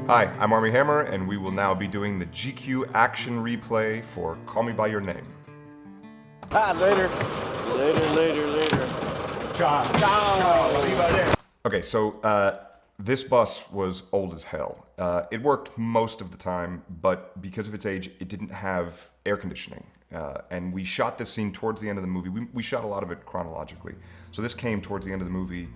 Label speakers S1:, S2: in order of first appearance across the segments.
S1: Hi, I'm Armie Hammer, and we will now be doing the GQ action replay for Call Me By Your Name.
S2: Later. Ciao.
S1: Okay, so this bus was old as hell. It worked most of the time, but because of its age, it didn't have air conditioning. And we shot this scene towards the end of the movie. We shot a lot of it chronologically. So this came towards the end of the movie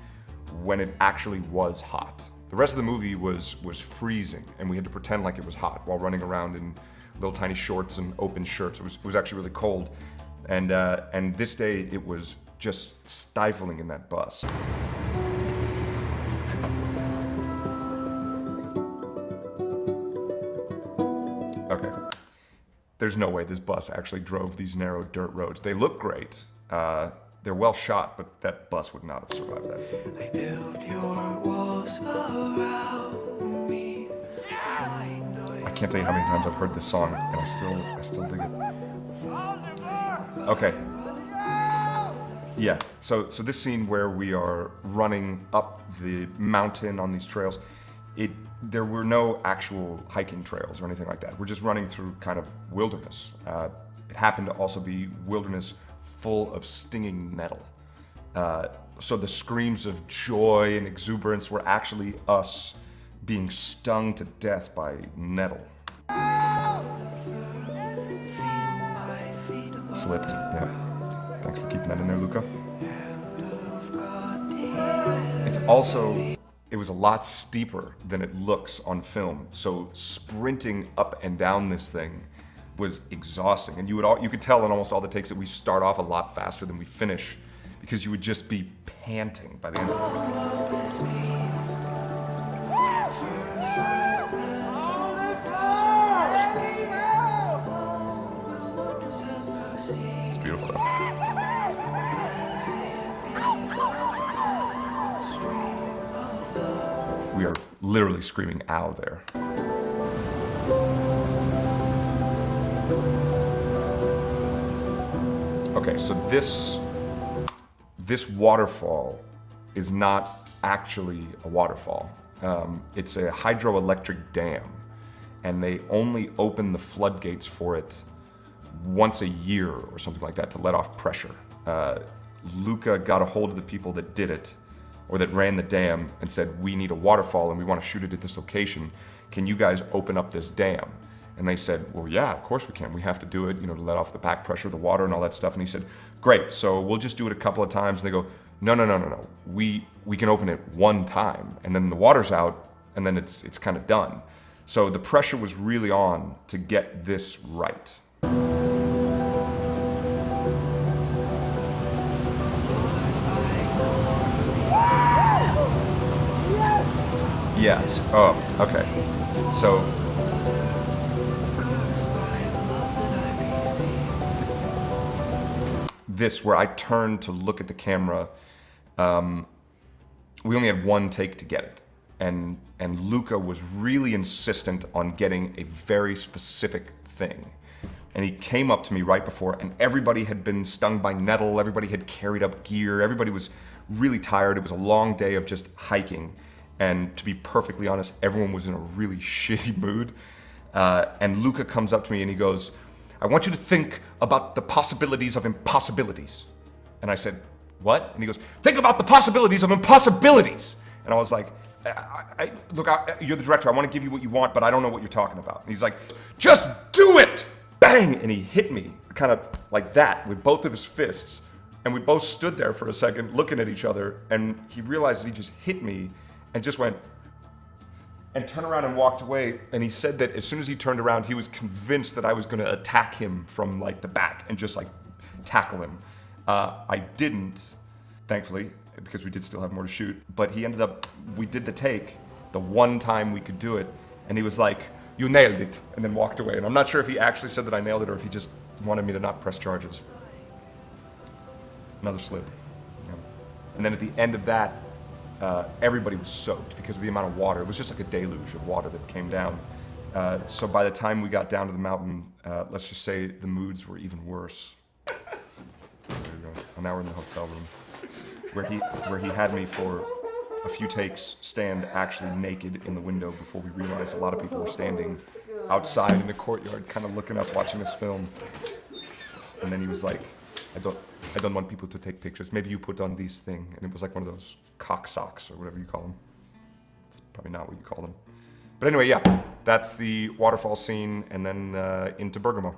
S1: when it actually was hot. The rest of the movie was freezing, and we had to pretend like it was hot while running around in little tiny shorts and open shirts. It was actually really cold. And this day, it was just stifling in that bus. Okay. There's no way this bus actually drove these narrow dirt roads. They look great. They're well shot, but that bus would not have survived that. I built your walls around me. I can't tell you how many times I've heard this song, and I still dig it. Okay. Yeah, so this scene where we are running up the mountain on these trails, there were no actual hiking trails or anything like that. We're just running through kind of wilderness. It happened to also be wilderness full of stinging nettle. So the screams of joy and exuberance were actually us being stung to death by nettle. Slipped, yeah. Thanks for keeping that in there, Luca. It was a lot steeper than it looks on film, so sprinting up and down this thing was exhausting. And you could tell in almost all the takes that we start off a lot faster than we finish, because you would just be panting by the end of it. It's beautiful though. We are literally screaming ow there. Okay, so this waterfall is not actually a waterfall. It's a hydroelectric dam, and they only open the floodgates for it once a year or something like that to let off pressure. Luca got a hold of the people that did it, or that ran the dam, and said, we need a waterfall and we want to shoot it at this location. Can you guys open up this dam? And they said, well, yeah, of course we can. We have to do it, to let off the back pressure of the water and all that stuff. And he said, great, so we'll just do it a couple of times. And they go, no. We can open it one time, and then the water's out, and then it's kind of done. So the pressure was really on to get this right. Yes. Oh, okay. So this, where I turned to look at the camera, we only had one take to get it. And Luca was really insistent on getting a very specific thing. And he came up to me right before, and everybody had been stung by nettle, everybody had carried up gear, everybody was really tired. It was a long day of just hiking. And to be perfectly honest, everyone was in a really shitty mood. And Luca comes up to me and he goes, I want you to think about the possibilities of impossibilities. And I said, what? And he goes, think about the possibilities of impossibilities. And I was like, look, you're the director. I want to give you what you want, but I don't know what you're talking about. And he's like, just do it! Bang! And he hit me kind of like that with both of his fists. And we both stood there for a second looking at each other, and he realized that he just hit me and just went and turned around and walked away. And he said that as soon as he turned around, he was convinced that I was going to attack him from like the back and just like tackle him. I didn't, thankfully, because we did still have more to shoot. But he ended up, we did the take, the one time we could do it, and he was like, you nailed it, and then walked away. And I'm not sure if he actually said that I nailed it or if he just wanted me to not press charges. Another slip. Yeah. And then at the end of that, everybody was soaked because of the amount of water. It was just like a deluge of water that came down. So by the time we got down to the mountain, let's just say the moods were even worse. There you go. And now we're in the hotel room. where he had me for a few takes stand actually naked in the window before we realized a lot of people were standing outside in the courtyard, kind of looking up, watching us film. And then he was like, I don't want people to take pictures. Maybe you put on these thing. And it was like one of those cock socks or whatever you call them. It's probably not what you call them. But anyway, yeah, that's the waterfall scene, and then into Bergamo.